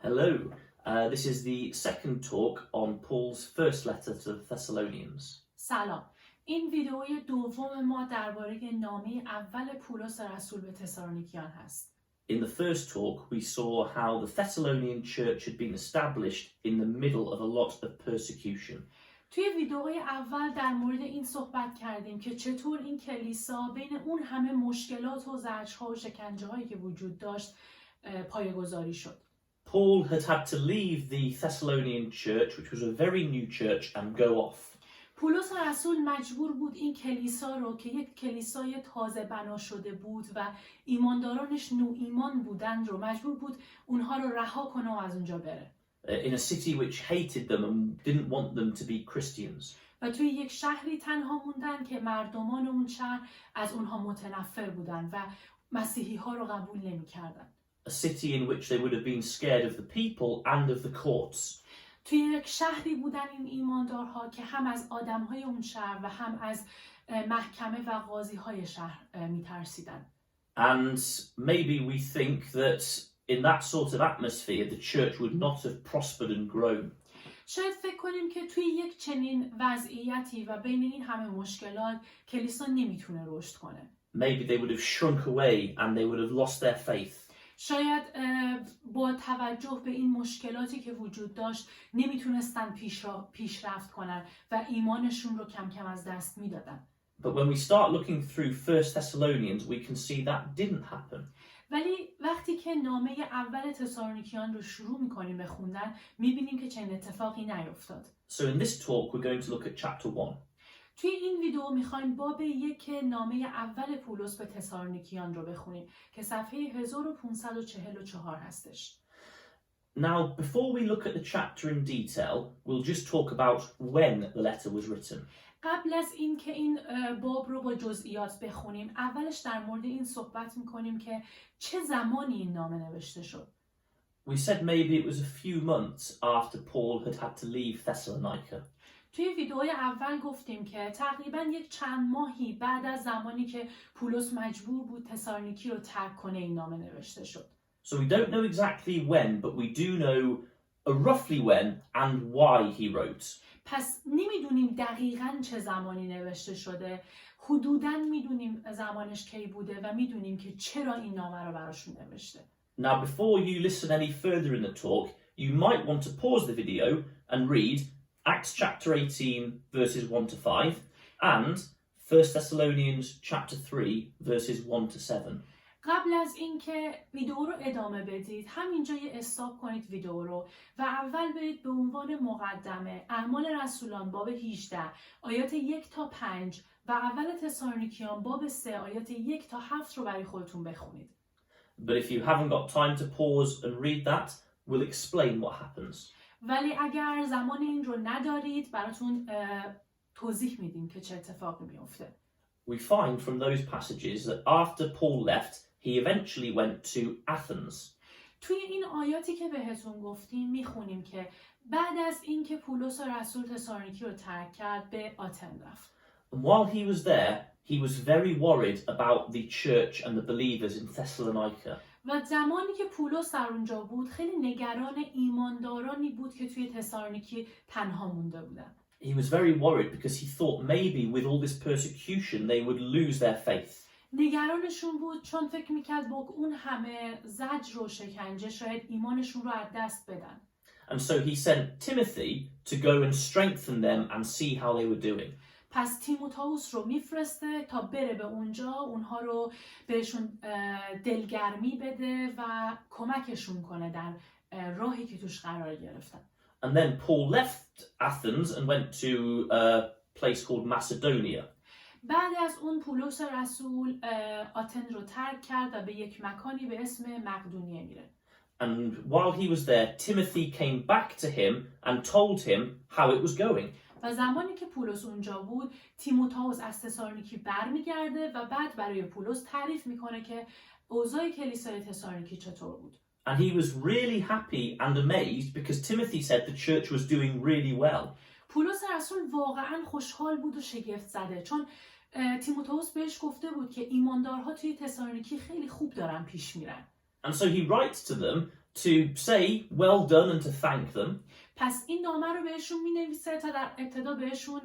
Hello, this is the second talk on Paul's first letter to the Thessalonians. سلام. این ویدئوی دوم ما درباره نامه اول پولس رسول به تسالونیکیان هست. In the first talk, we saw how the Thessalonian church had been established in the middle of a lot of persecution. توی ویدئوی اول در مورد این صحبت کردیم که چطور این کلیسا بین اون همه مشکلات و زجرها و شکنجه‌هایی که وجود داشت پایه‌گذاری شد. Paul had to leave the Thessalonian church, which was a very new church, and go off. پولس رسول مجبور بود این کلیسا رو که یک کلیسای تازه بنا شده بود و ایماندارانش نو ایمان بودند رو مجبور بود اونها رو رها کنه و از اونجا بره. In a city which hated them and didn't want them to be Christians. و توی یک شهری تنها موندن که مردمان اون شهر از اونها متنفر بودن و مسیحی ها رو قبول نمی کردن. A city in which they would have been scared of the people and of the courts. توی یک شهری بودن این ایماندارها که هم از آدمهای اون شهر و هم از محکمه و قاضی های شهر میترسیدن. And maybe we think that in that sort of atmosphere the church would not have prospered and grown. شاید فکر کنیم که توی یک چنین وضعیتی و بین این همه مشکلات کلیسا نمیتونه رشد کنه. Maybe they would have shrunk away and they would have lost their faith. شاید با توجه به این مشکلاتی که وجود داشت نمیتونستن پیشرفت کنن و ایمانشون رو کم کم از دست میدادن. But when we start looking through 1 Thessalonians, we can see that didn't happen. ولی وقتی که نامه اول تسالونیکیان رو شروع میکنیم به خوندن میبینیم که چنین اتفاقی نیفتاد. So in this talk we're going to look at chapter 1. توی این ویدیو میخوایم باب 1 نامه اول پولس به تسالونیکیان رو بخونیم که صفحه 1544 هستش. Now, before we look at the chapter in detail, we'll just talk about when the letter was written. قبل از این که این باب رو با جزئیات بخونیم اولش در مورد این صحبت میکنیم که چه زمانی این نامه نوشته شد. We said maybe it was a few months after Paul had to leave Thessalonica. توی ویدئوی اول گفتیم که تقریباً یک چند ماهی بعد از زمانی که پولس مجبور بود تسالونیکی رو ترک کنه این نامه نوشته شد. So we don't know exactly when, but we do know roughly when and why he wrote. پس نمیدونیم دقیقاً چه زمانی نوشته شده، حدوداً میدونیم زمانش کی بوده و میدونیم که چرا این نامه رو براشون نوشته. Now before you listen any further in the talk, you might want to pause the video and read Acts chapter 18 verses 1 to 5 and 1 Thessalonians chapter 3 verses 1 to 7. قبل از اینکه ویدیو رو ادامه بدید همینجا یه استاپ کنید ویدیو رو و اول برید به عنوان مقدمه اعمال رسولان باب 18 آیات 1 تا 5 و اول تسالونیکیان باب 3 آیات 1 تا 7 رو برای خودتون بخونید. But if you haven't got time to pause and read that, we'll explain what happens. ولی اگر زمان این رو ندارید براتون توضیح میدیم که چه اتفاقی میفته. We find from those passages that after Paul left, he eventually went to Athens. توی این آیاتی که بهتون گفتیم میخونیم که بعد از اینکه پولس رسول تسالونیکی رو ترک کرد به آتن رفت. And while he was there, he was very worried about the church and the believers in Thessalonica. و زمانی که پولس در اونجا بود خیلی نگران ایماندارانی بود که توی تسالونیکی تنها مونده بودن. He was very worried because he thought maybe with all this persecution they would lose their faith. نگرانشون بود چون فکر میکرد با اون همه زجر و شکنجه شاید ایمانشون رو از دست بدن. And so he sent Timothy to go and strengthen them and see how they were doing. پس تیموتائوس رو میفرسته تا بره به اونجا اونها رو بهشون دلگرمی بده و کمکشون کنه در راهی که توش قرار گرفتن. And then Paul left Athens and went to a place called Macedonia. بعد از اون پولس رسول آتن رو ترک کرد و به یک مکانی به اسم مقدونیه میره. And while he was there, Timothy came back to him and told him how it was going. و زمانی که پولس اونجا بود تیموتائوس از تسالونیکی برمیگرده و بعد برای پولس تعریف میکنه که اوضاع کلیسای تسالونیکی چطور بود. And he was really happy and amazed because Timothy said the church was doing really well. پولس رسول واقعا خوشحال بود و شگفت زده چون تیموتائوس بهش گفته بود که ایماندارها توی تسالونیکی خیلی خوب دارن پیش میرن. And so he writes to them to say well done and to thank them. پس این نامه رو بهشون مینویسه تا در ابتدا بهشون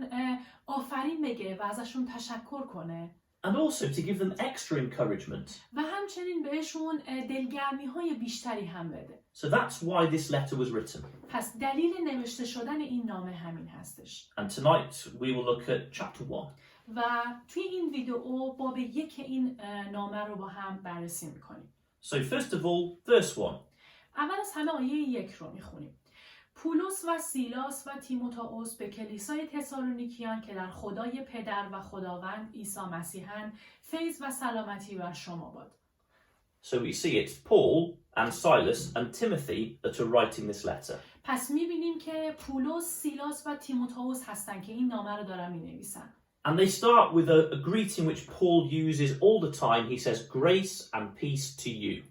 آفرین بگه و ازشون تشکر کنه. And also to give them extra encouragement. و همچنین بهشون دلگرمی های بیشتری هم بده. So that's why this letter was written. پس دلیل نوشته شدن این نامه همین هستش. And tonight we will look at chapter 1. و توی این ویدئو باب 1 این نامه رو با هم بررسی میکنیم. So first of all, verse 1. اول از همه آیه 1 رو میخونیم. پولس و سیلاس و تیموتائوس به کلیسای تسالونیکیان که در خدای پدر و خداوند عیسی مسیحند، فیض و سلامتی بر شما باد. So we see it's Paul and Silas and Timothy that are writing this letter. پس میبینیم که پولس، سیلاس و تیموتائوس هستن که این نامه رو دارن مینویسن. And they start with a greeting which Paul uses all the time. He says, grace and peace to you.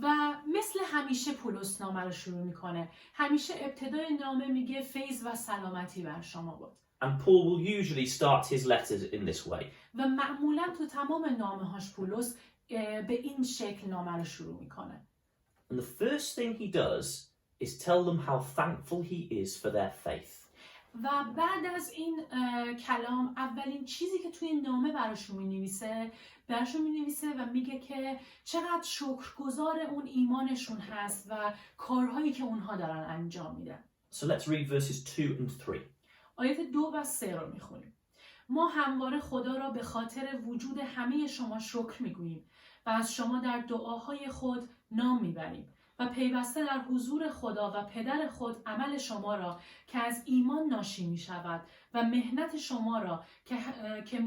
و مثل همیشه پولس نامه رو شروع میکنه. همیشه ابتدای نامه میگه فیض و سلامتی بر شما باد. And Paul will usually start his letters in this way. و معمولا تو تمام نامه هاش پولس به این شکل نامه رو شروع میکنه. And the first thing he does is tell them how thankful he is for their faith. و بعد از این کلام اولین چیزی که توی نامه براشون مینویسه و میگه که چقدر شکرگزار اون ایمانشون هست و کارهایی که اونها دارن انجام میدن. So let's read verses 2 and 3. آیات 2 و 3 رو میخونیم. ما همواره خدا را به خاطر وجود همه شما شکر میگوییم و از شما در دعاهای خود نام میبریم و پیوسته در حضور خدا و پدر خود عمل شما را که از ایمان ناشی می شود و مهنت شما را که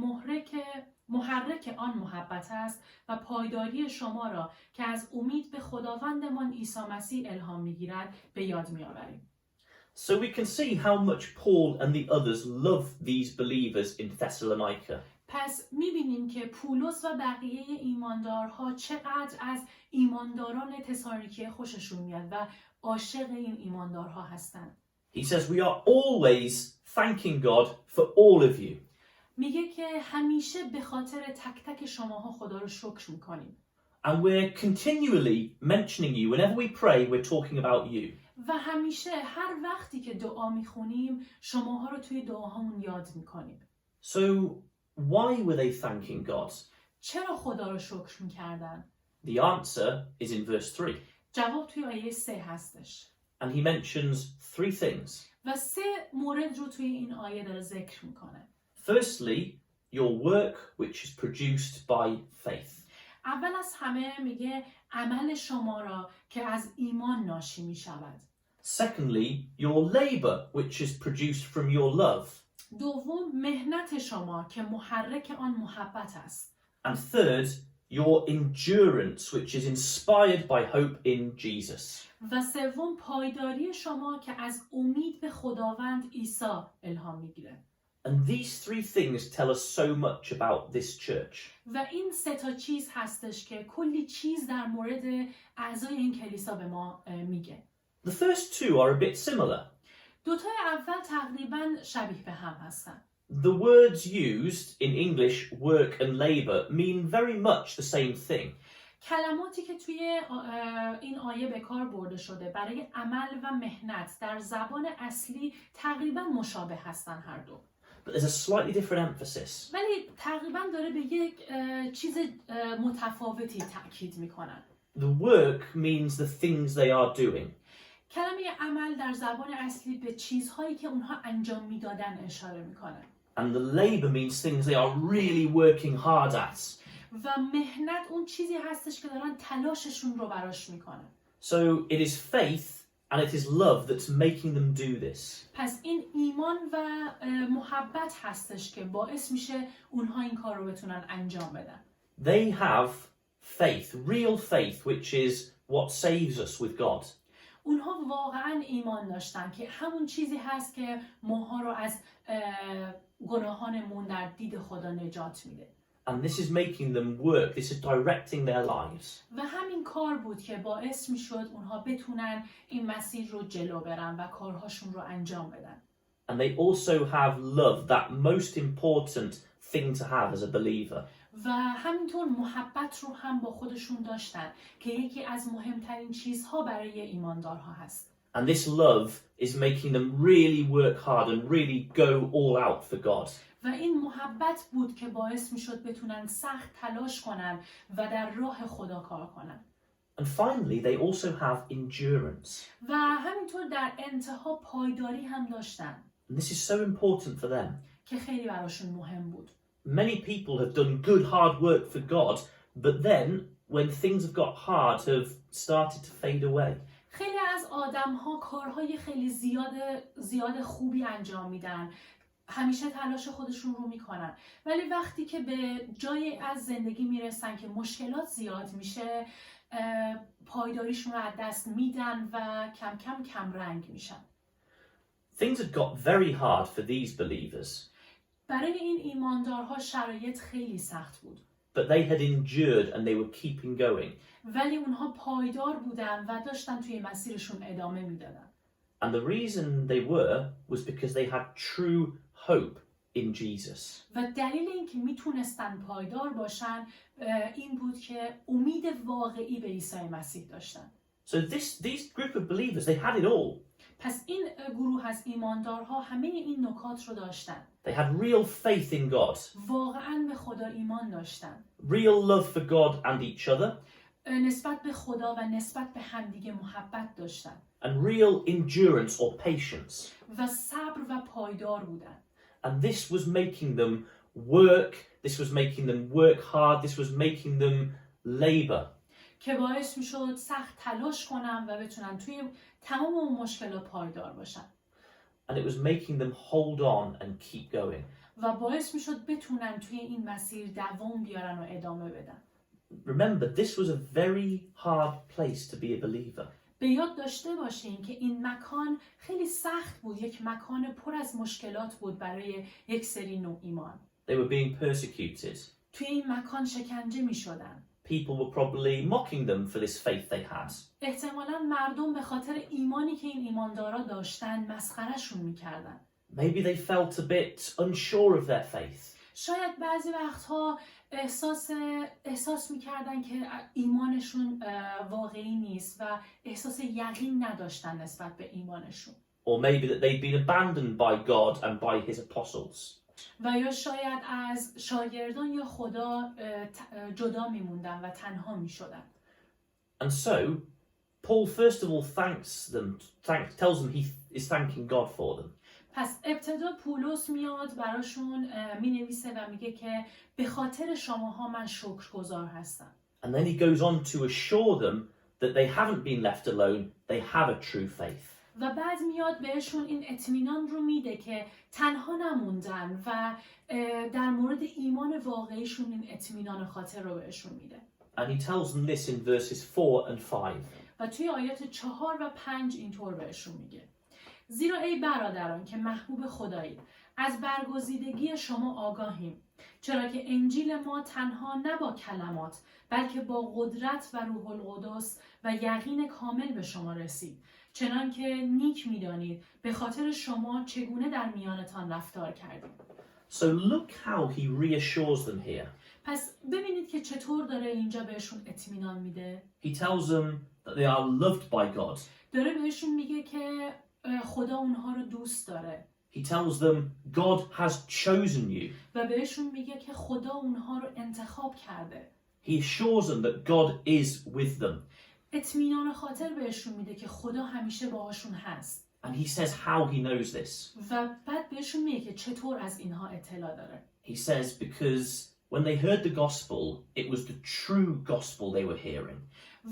محرک آن محبت است و پایداری شما را که از امید به خداوندمان عیسی مسیح الهام می گیرد به یاد می آوریم. So we can see how much Paul and the others love these believers in Thessalonica. پس میبینیم که پولس و بقیه ایماندارها چقدر از ایمانداران تسالونیکی خوششون میاد و عاشق این ایماندارها هستند. He says we are always thanking God for all of you. میگه که همیشه به خاطر تک تک شماها خدا رو شکر میکنیم. And we're continually mentioning you. Whenever we pray, we're talking about you. و همیشه هر وقتی که دعا میخونیم شماها رو توی دعاهامون یاد میکنیم. So why were they thanking God? چرا خدا رو شکر میکردن؟ The answer is in verse 3. جواب توی آیه 3 هستش. And he mentions 3 things. و 3 مورد رو توی این آیه داره ذکر میکنه. Firstly, your work which is produced by faith. اول از همه میگه عمل شما را که از ایمان ناشی میشود. Secondly, your labor which is produced from your love. دوم مهنت شما که محرک آن محبت است. And third, your endurance which is inspired by hope in Jesus. و سوم پایداری شما که از امید به خداوند عیسی الهام میگیره. And these 3 things tell us so much about this church. و این 3 چیز هستش که کلی چیز در مورد اعضای این کلیسا به ما میگه. The first 2 are a bit similar. دوتای اول تقریبا شبیه به هم هستن. The words used in English, work and labor, mean very much the same thing. کلماتی که توی این آیه به کار برده شده برای عمل و مهنت در زبان اصلی تقریبا مشابه هستن هر دو. But there's a slightly different emphasis. ولی تقریبا داره به یک چیز متفاوتی تاکید میکنن. The work means the things they are doing. کلمه عمل در زبان اصلی به چیزهایی که اونها انجام میدادن اشاره میکنه. And the labor means things they are really working hard at. و مهنت اون چیزی هستش که دارن تلاششون رو براش میکنن. So it is faith and it is love that's making them do this. پس این ایمان و محبت هستش که باعث میشه اونها این کار رو بتونن انجام بدن. They have faith, real faith, which is what saves us with God. اونها واقعا ایمان داشتن که همون چیزی هست که ماها رو از گناهانمون در دید خدا نجات میده. And this is making them work. This is directing their lives. و همین کار بود که باعث میشد اونها بتونن این مسیر رو جلو برن و کارهاشون رو انجام بدن. And they also have love, that most important thing to have as a believer. و همینطور محبت رو هم با خودشون داشتن که یکی از مهمترین چیزها برای ایماندارها هست. And this love is making them really work hard and really go all out for God. و این محبت بود که باعث میشد بتونن سخت تلاش کنن و در راه خدا کار کنن. And finally, they also have endurance. و همینطور در انتها پایداری هم داشتن. And this is so important for them. که خیلی براشون مهم بود. Many people have done good hard work for God, but then when things have got hard, have started to fade away. خیلی از آدم‌ها کارهای خیلی زیاد خوبی انجام میدن. همیشه تلاش خودشون رو میکنن. ولی وقتی که به جای از زندگی میرسن که مشکلات زیاد میشه، پایداریشون رو از دست میدن و کم کم کم رنگ میشن. Things had got very hard for these believers. برای این ایماندارها شرایط خیلی سخت بود. But they had endured and they were keeping going. ولی اونها پایدار بودن و داشتن توی مسیرشون ادامه میدادن. And the reason they were was because they had true hope in Jesus. و دلیل اینکه میتونستن پایدار باشن این بود که امید واقعی به عیسی مسیح داشتن. So these group of believers, they had it all. پس این گروه از ایماندارها همه این نکات رو داشتن. They had real faith in God. واقعاً به خدا ایمان داشتن. Real love for God and each other. نسبت به خدا و نسبت به همدیگه محبت داشتن. And real endurance or patience. و صبر و پایدار بودن. And this was making them work. This was making them work hard. This was making them labor. که باعث میشد سخت تلاش کنن و بتونن توی تمام اون مشکلات پایدار باشن. And it was making them hold on and keep going. و باعث میشد بتونن توی این مسیر دوام بیارن و ادامه بدن. Remember, this was a very hard place to be a believer. به یاد داشته باشین که این مکان خیلی سخت بود، یک مکان پر از مشکلات بود برای یک سری نوع ایمان. They were being persecuted. توی این مکان شکنجه می شدن. People were probably mocking them for this faith they had. احتمالاً مردم به خاطر ایمانی که این ایماندارا داشتن مسخرهشون میکردن. Maybe they felt a bit unsure of their faith. شاید بعضی وقتها احساس میکردن که ایمانشون واقعی نیست و احساس یقین نداشتن نسبت به ایمانشون. Or maybe that they'd been abandoned by God and by his apostles. و یا شاید از شاگردان یا خدا جدا میموندن و تنها میشدن. And so, Paul first of all tells them he is thanking God for them. پس ابتدا پولس میاد براشون مینویسه و میگه که به خاطر شماها من شکرگزار هستم. And then he goes on to assure them that they haven't been left alone, they have a true faith. و بعد میاد بهشون این اطمینان رو میده که تنها نموندن و در مورد ایمان واقعیشون این اطمینان خاطر رو بهشون میده. And he tells them this in verses 4 and 5. و توی آیات 4 و 5 اینطور بهشون میگه: زیرا ای برادران که محبوب خدایید، از برگزیدگی شما آگاهیم، چرا که انجیل ما تنها نه با کلمات بلکه با قدرت و روح القدس و یقین کامل به شما رسید، چنان که نیک می‌دانید به خاطر شما چگونه در میانتان رفتار کردیم. So look how he reassures them here. پس ببینید که چطور داره اینجا بهشون اطمینان میده. He tells them that they are loved by God. داره بهشون میگه که خدا اونها رو دوست داره. He tells them God has chosen you. و بهشون میگه که خدا اونها رو انتخاب کرده. He assures them that God is with them. اطمینان خاطر بهشون میده که خدا همیشه باهاشون هست. And he says how he knows this. و بعد بهشون میگه که چطور از اینها اطلاع داره. He says because when they heard the gospel, it was the true gospel they were hearing.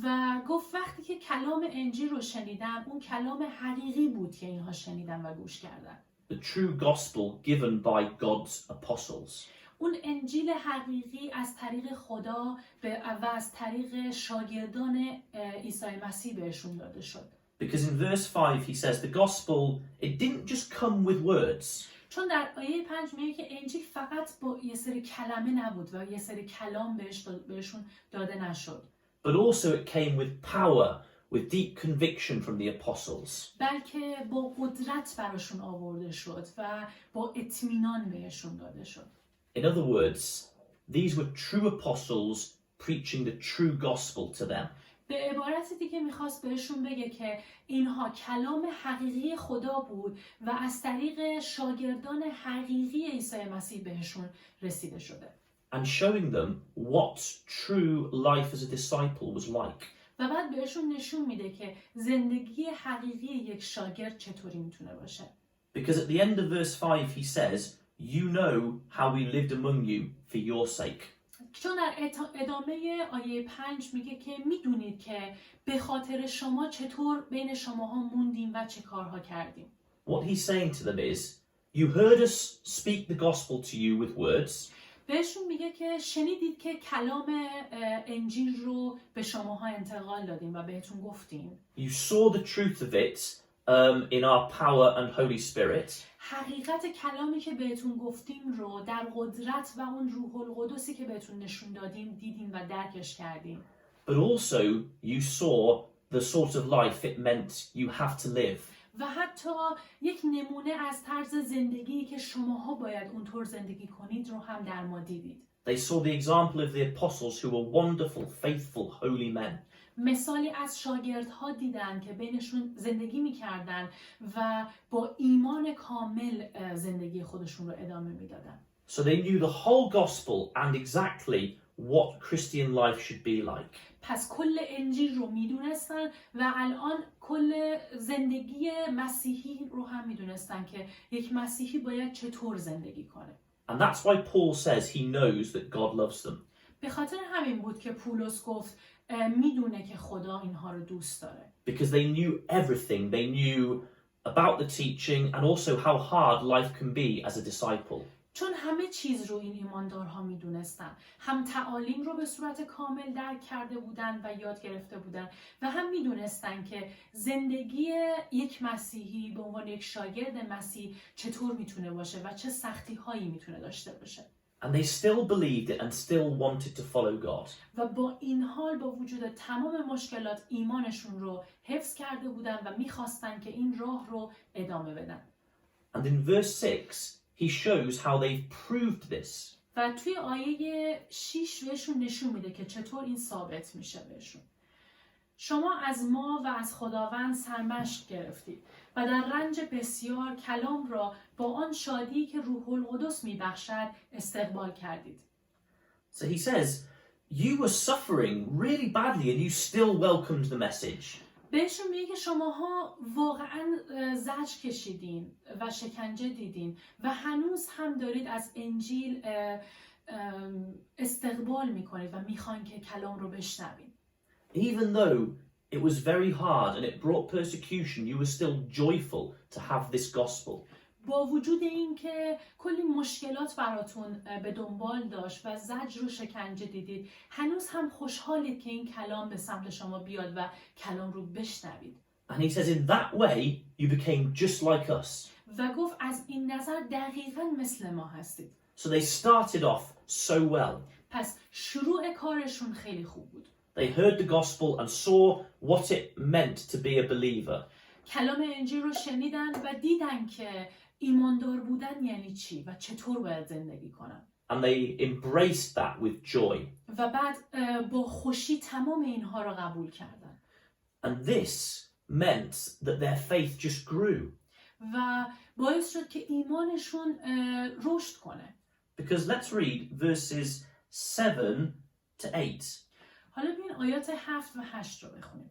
و گفت وقتی که کلام انجیل رو شنیدن، اون کلام حقیقی بود که اینها شنیدن و گوش کردن. The true gospel given by God's apostles. اون انجیل حقیقی از طریق خدا و از طریق شاگردان عیسی مسیح بهشون داده شد. Because in verse 5 he says the gospel, it didn't just come with words. چون در آیه 5 میگه که انجیل فقط با یه سری کلمه نبود و یه سری کلام بهشون داده نشد. But also it came with power, with deep conviction from the apostles. بلکه با قدرت براشون آورده شد و با اطمینان بهشون داده شد. In other words, these were true apostles preaching the true gospel to them. به عبارت دیگه میخواست بهشون بگه که اینها کلام حقیقی خدا بود و از طریق شاگردان حقیقی عیسی مسیح بهشون رسیده شده. And showing them what true life as a disciple was like. و بعد بهشون نشون میده که زندگی حقیقی یک شاگرد چطوری میتونه باشه. Because at the end of verse 5 he says, you know how we lived among you for your sake. چون در ادامه آیه 5 میگه که میدونید که به خاطر شما چطور بین شماها موندیم و چه کارها کردیم. What he's saying to them is, you heard us speak the gospel to you with words. بهشون میگه که شنیدید که کلام انجیل رو به شماها انتقال دادیم و بهتون گفتیم. You saw the truth of it in our power and Holy Spirit. حقیقت کلامی که بهتون گفتیم رو در قدرت و اون روح القدسی که بهتون نشون دادیم دیدیم و درکش کردیم. But also you saw the sort of life it meant you have to live. و حتی یک نمونه از طرز زندگی که شماها باید اونطور زندگی کنید رو هم در ما دیدید. They saw the example of the apostles who were wonderful, faithful, holy men. مثالی از شاگردها دیدن که بینشون زندگی میکردن و با ایمان کامل زندگی خودشون رو ادامه میدادن. So they knew the whole gospel and exactly what Christian life should be like. پس کل انجیل رو میدونستن و الان کل زندگی مسیحی رو هم میدونستن که یک مسیحی باید چطور زندگی کنه. And that's why Paul says he knows that God loves them. به خاطر همین بود که پولس گفت میدونه که خدا اینها رو دوست داره. Because they knew everything. They knew about the teaching and also how hard life can be as a disciple. چون همه چیز رو این ایماندارها میدونستن. هم تعالیم رو به صورت کامل درک کرده بودن و یاد گرفته بودن و هم میدونستن که زندگی یک مسیحی به عنوان یک شاگرد مسیح چطور میتونه باشه و چه سختی هایی میتونه داشته باشه. And they still believed it and still wanted to follow God. و با این حال با وجود تمام مشکلات ایمانشون رو حفظ کرده بودن و میخواستن که این راه رو ادامه بدن. And in verse 6 he shows how they've proved this. و توی آیه 6 بهشون نشون میده که چطور این ثابت میشه بهشون. شما از ما و از خداوند سرمشق گرفتید و در رنج بسیار کلام را با آن شادی که روح القدس میبخشد استقبال کردید. So he says, you were suffering really badly and you still welcomed the message. بهشون میگه که شماها واقعا زجر کشیدین و شکنجه دیدین و هنوز هم دارید از انجیل استقبال میکنید و میخواین که کلام رو بشنوین. Even though it was very hard and it brought persecution, you were still joyful to have this gospel. با وجود این که کلی مشکلات براتون به دنبال داشت و زجر و شکنجه دیدید، هنوز هم خوشحالید که این کلام به سمت شما بیاد و کلام رو بشنوید. And he says in that way you became just like us. و گفت از این نظر دقیقاً مثل ما هستید. So they started off so well. پس شروع کارشون خیلی خوب بود. They heard the gospel and saw what it meant to be a believer. کلام انجیل رو شنیدن و دیدن که ایماندار بودن یعنی چی و چطور باید زندگی کنن. And they embraced that with joy. و بعد با خوشی تمام اینها رو قبول کردن. And this meant that their faith just grew. و باعث شد که ایمانشون رشد کنه. Because let's read verses 7 to 8. حالا بیاین آیات 7 و 8 رو بخونیم.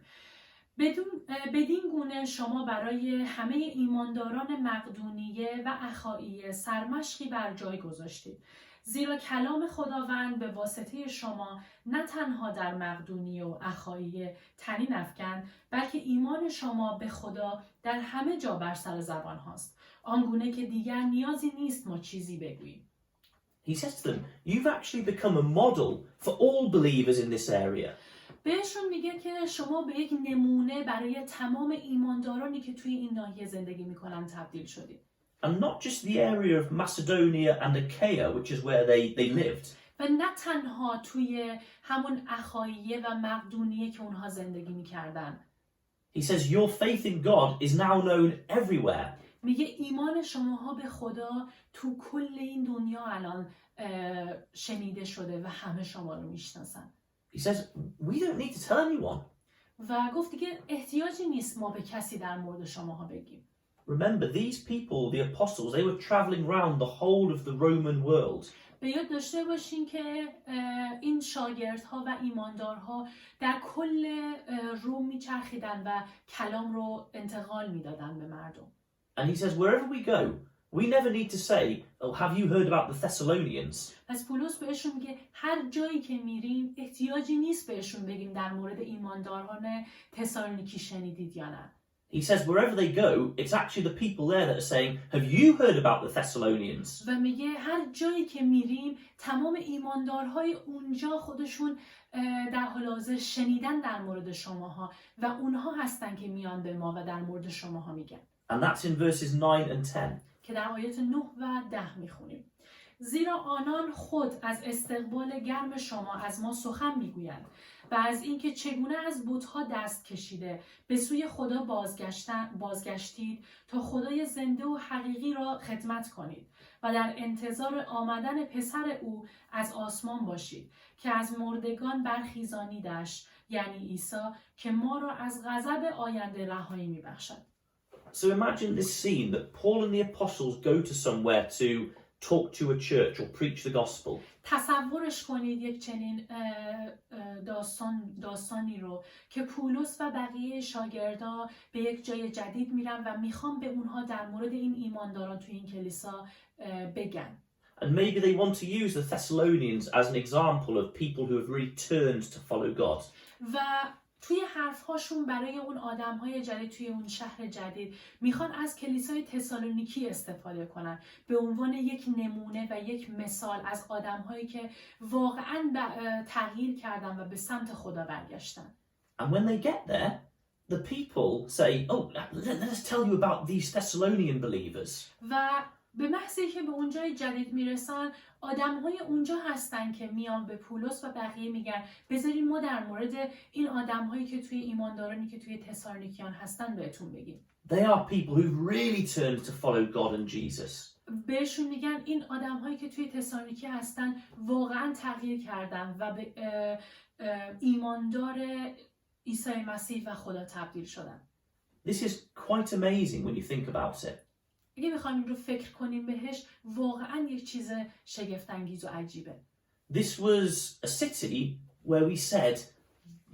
بدین گونه شما برای همه ایمانداران مقدونیه و اخائیه سرمشقی بر جای گذاشتید. زیرا کلام خداوند به واسطه شما نه تنها در مقدونیه و اخائیه طنین افکند، بلکه ایمان شما به خدا در همه جا بر سر زبان هاست. آنگونه که دیگر نیازی نیست ما چیزی بگوییم. He says to them, you've actually become a model for all believers in this area. بهشون میگه که شما به یک نمونه برای تمام ایماندارانی که توی این ناحیه زندگی میکنن تبدیل شدید. And not just the area of Macedonia and Achaia, which is where they lived. و نه تنها توی همون اخائیه و مقدونیه که اونها زندگی میکردن. He says your faith in God is now known everywhere. میگه ایمان شماها به خدا تو کل این دنیا الان شنیده شده و همه شما رو میشناسن. He says, we don't need to tell anyone. و گفت دیگه احتیاجی نیست ما به کسی در مورد شماها بگیم. Remember, these people, the apostles, they were traveling around the whole of the Roman world. به یاد داشته باشین که این شاگردها و ایماندارها در کل روم میچرخیدن و کلام رو انتقال میدادن به مردم. And he says, wherever we go, we never need to say, oh, have you heard about the Thessalonians? پس پولس بهشون میگه هر جایی که میریم احتیاجی نیست بهشون بگیم در مورد ایمانداران تسالونیکی شنیدید یا نه. He says, wherever they go, it's actually the people there that are saying, have you heard about the Thessalonians? و میگه هر جایی که میریم تمام ایماندارهای اونجا خودشون در حال حاضر شنیدن در مورد شماها و اونها هستن که میان به ما و در مورد شماها میگن. And that's in verses 9 and 10. که در آیات 9 و 10 میخونیم. زیرا آنان خود از استقبال گرم شما از ما سخن میگویند و از اینکه چگونه از بت‌ها دست کشیده به سوی خدا بازگشتید تا خدای زنده و حقیقی را خدمت کنید و در انتظار آمدن پسر او از آسمان باشید که از مردگان برخیزانیدش، یعنی عیسی، که ما را از غضب آینده رهایی میبخشد. So imagine this scene that Paul and the apostles go to somewhere to talk to a church or preach the gospel. تصورش کنید یک چنین داستانی رو که پولس و بقیه شاگردا به یک جای جدید میرن و میخوان به اونها در مورد این ایمانداران توی این کلیسا بگن. And maybe they want to use the Thessalonians as an example of people who have really turned to follow God. و توی حرفهاشون برای اون آدمهای جدید توی اون شهر جدید میخوان از کلیسای تسالونیکی استفاده کنن به عنوان یک نمونه و یک مثال از آدمهایی که واقعاً تغییر کردن و به سمت خدا برگشتن. And when they get there, the people say, oh, let us tell you about these Thessalonian believers. و به محضی که به اونجای جدید میرسن آدمهای اونجا هستن که میان به پولس و بقیه میگن بذارین ما در مورد این آدمهایی که توی ایماندارانی که توی تسالونیکیان هستن بهتون بگیم. They are people who've really turned to follow God and Jesus. بهشون میگن این آدمهایی که توی تسالونیکی هستن واقعا تغییر کردن و به ایماندار عیسی مسیح و خدا تبدیل شدن. This is quite amazing when you think about it. اگه بخوایم این رو فکر کنیم بهش واقعا یک چیز شگفت‌انگیز و عجیبه. This was a city where we said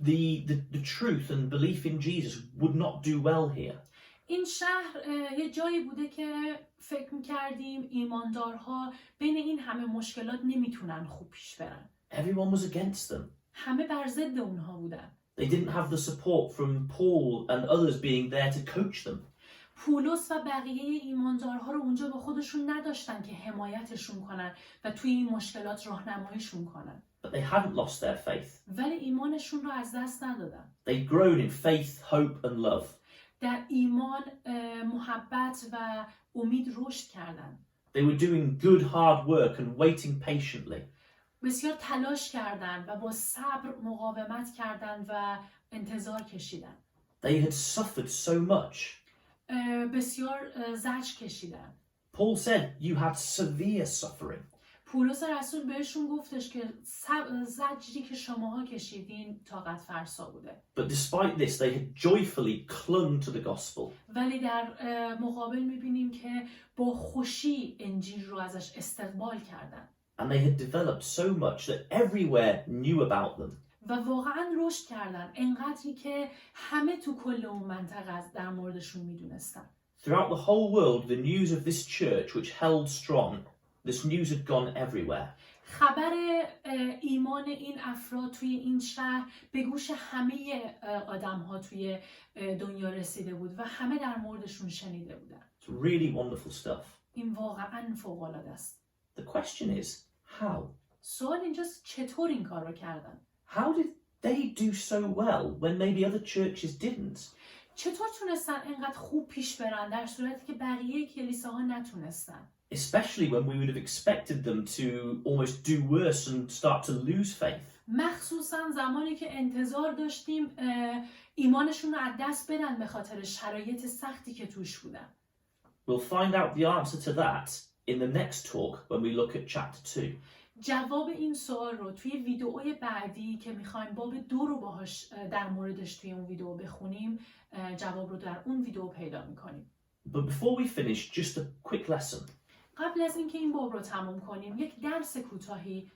the truth and belief in Jesus would not do well here. این شهر یه جایی بوده که فکر می‌کردیم ایماندارها بین این همه مشکلات نمیتونن خوب پیش برن. Everyone was against them. همه بر ضد اونها بودن. They didn't have the support from Paul and others being there to coach them. پولس و بقیه ایماندارها رو اونجا با خودشون نداشتن که حمایتشون کنن و توی این مشکلات راهنماییشون کنن. But they hadn't lost their faith. ولی ایمانشون رو از دست ندادن. They'd grown in faith, hope and love. در ایمان، محبت و امید رشد کردن. They were doing good hard work and waiting patiently. بسیار تلاش کردن و با صبر مقاومت کردن و انتظار کشیدن. They had suffered so much. بسیار زجر کشیدن. Paul said you had severe suffering. پولس رسول بهشون گفتش که زجری که شماها کشیدین طاقت فرسا بوده. But despite this, they had joyfully clung to the gospel. ولی در مقابل میبینیم که با خوشی انجیل رو ازش استقبال کردن. And they had developed so much that everywhere knew about them. و واقعا رشد کردن انقدری که همه تو کل اون منطقه در موردشون میدونستن. Throughout the whole world, the news of this church, which held strong, this news had gone everywhere. خبر ایمان این افراد توی این شهر به گوش همه آدم‌ها توی دنیا رسیده بود و همه در موردشون شنیده بودن. It's really wonderful stuff. این واقعا فوق‌العاده است. The question is, how? سوال اینجاست چطور این کار رو کردن؟ How did they do so well when maybe other churches didn't? چطور تونستن اینقدر خوب پیش برن در صورتی که بقیه کلیساها نتونستن؟ Especially when we would have expected them to almost do worse and start to lose faith. مخصوصا زمانی که انتظار داشتیم ایمانشون رو از دست بدن به خاطر شرایط سختی که توش بودن. We'll find out the answer to that in the next talk when we look at chapter 2. جواب این سوال رو توی ویدئوی بعدی که میخوایم باب 2 رو باهاش در موردش توی اون ویدئو بخونیم جواب رو در اون ویدئو پیدا میکنیم. But before we finish, just a quick lesson. قبل از اینکه این باب رو تموم کنیم یک درس کوتاهی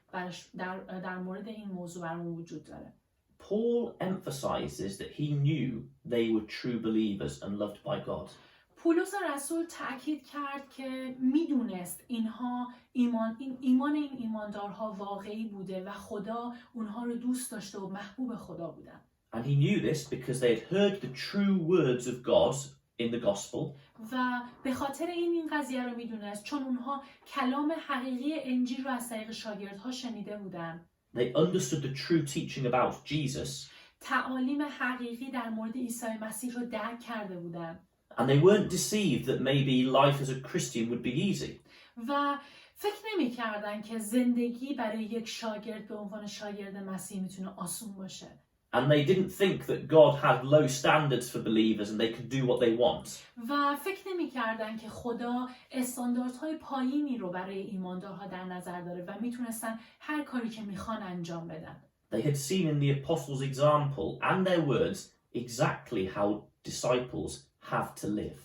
در مورد این موضوع برامون وجود داره. Paul emphasizes that he knew they were true believers and loved by God. پولس رسول تأکید کرد که میدونست اینها ایمان این ایماندارها واقعی بوده و خدا اونها رو دوست داشته و محبوب خدا بودن. And he knew this because they had heard the true words of God in the gospel. و به خاطر این قضیه رو میدونست چون اونها کلام حقیقی انجیل رو از طریق شاگردها شنیده بودن. They understood the true teaching about Jesus. تعالیم حقیقی در مورد عیسی مسیح رو درک کرده بودن. And they weren't deceived that maybe life as a Christian would be easy. و فکر نمی کردن که زندگی برای یک شاگرد به عنوان شاگرد مسیح میتونه آسون باشه. And they didn't think that God had low standards for believers and they could do what they want. و فکر نمی کردن که خدا استانداردهای پایینی رو برای ایماندارها در نظر داره و میتونستن هر کاری که میخوان انجام بدن. They had seen in the apostles' example and their words exactly how disciples have to live.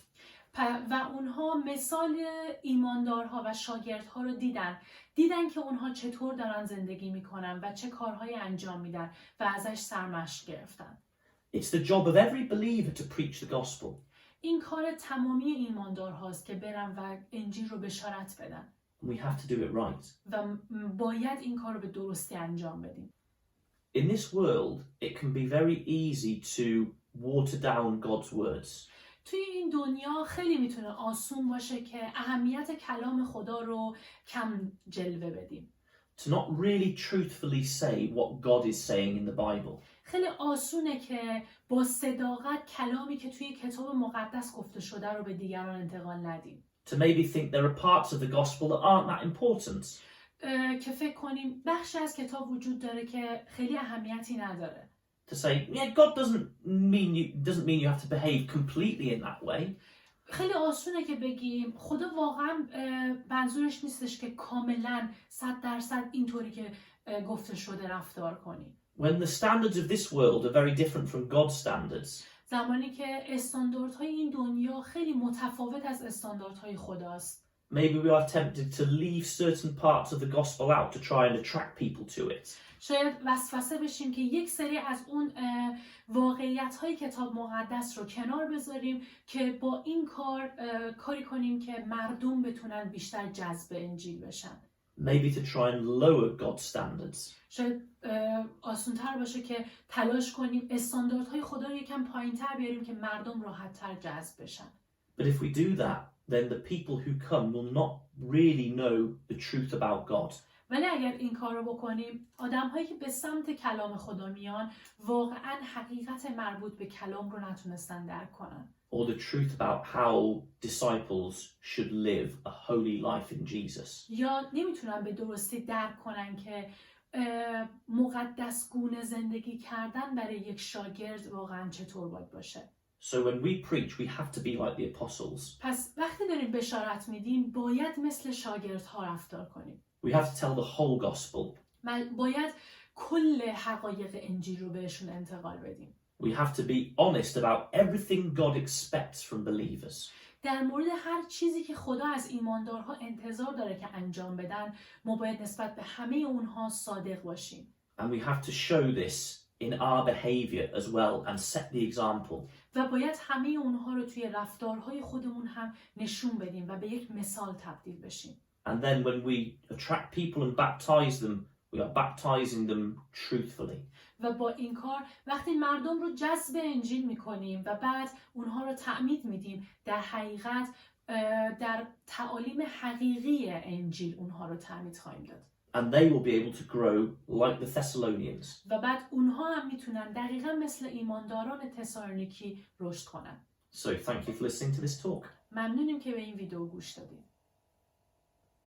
و اونها مثال ایماندارها و شاگردها رو دیدن که اونها چطور دارن زندگی میکنن و چه کارهایی انجام میدن و ازش سرمشق گرفتن. It's the job of every believer to preach the gospel. این کار تمامی ایماندارهاست که برن و انجیل رو بشارت بدن. We have to do it right. و باید این کار رو به درستی انجام بدیم. In this world, it can be very easy to water down God's words. توی این دنیا خیلی میتونه آسون باشه که اهمیت کلام خدا رو کم جلوه بدیم. To not really truthfully say what God is saying in the Bible. خیلی آسونه که با صداقت کلامی که توی کتاب مقدس گفته شده رو به دیگران انتقال ندیم. To maybe think there are parts of the gospel that aren't that important. که فکر کنیم بخشی از کتاب وجود داره که خیلی eهمیتی نداره. To say, yeah, God doesn't mean you have to behave completely in that way. خیلی آسونه که بگیم خدا واقعا منظورش نیستش که کاملا 100% اینطوری که گفته شده رفتار کنی. When the standards of this world are very different from God's standards. زمانی که استانداردهای این دنیا خیلی متفاوت از استانداردهای خداست. Maybe we are tempted to leave certain parts of the gospel out to try and attract people to it. شاید وسوسه بشیم که یک سری از اون واقعیت‌های کتاب مقدس رو کنار بذاریم که با این کاری کنیم که مردم بتونن بیشتر جذب انجیل بشن. Maybe to try and lower God's standards. شاید آسان‌تر باشه که تلاش کنیم استانداردهای خدا رو یکم پایین‌تر بیاریم که مردم راحت‌تر جذب بشن. But if we do that, then the people who come will not really know the truth about God. ولی اگر این کار رو بکنیم آدم‌هایی که به سمت کلام خدا میان واقعاً حقیقت مربوط به کلام رو نتونستن درک کنن. Or the truth about how disciples should live a holy life in Jesus. یا nemitunن به درستی درک کنن که مقدس گونه زندگی کردن برای یک شاگرد واقعاً چطور باید باشه. So when we preach, we have to be like the apostles. پس وقتی داریم بشارت میدیم باید مثل شاگردها رفتار کنیم. We have to tell the whole gospel. باید کل حقایق انجیل رو بهشون انتقال بدیم. We have to be honest about everything God expects from believers. در مورد هر چیزی که خدا از ایماندارها انتظار داره که انجام بدن، ما باید نسبت به همه اونها صادق باشیم. And we have to show this in our behavior as well and set the example. و باید همه اونها رو توی رفتارهای خودمون هم نشون بدیم و به یک مثال تبدیل بشیم. And then when we attract people and baptize them, we are baptizing them truthfully. و با این کار وقتی مردم رو جذب انجیل میکنیم و بعد اونها رو تعمید میدیم در حقیقت در تعالیم حقیقی انجیل اونها رو تعمید خواهیم داد. And they will be able to grow like the Thessalonians. و بعد اونها هم میتونن دقیقا مثل ایمانداران تسالونیکی رشد کنن. So thank you for listening to this talk. ممنونیم که به این ویدیو گوش دادید.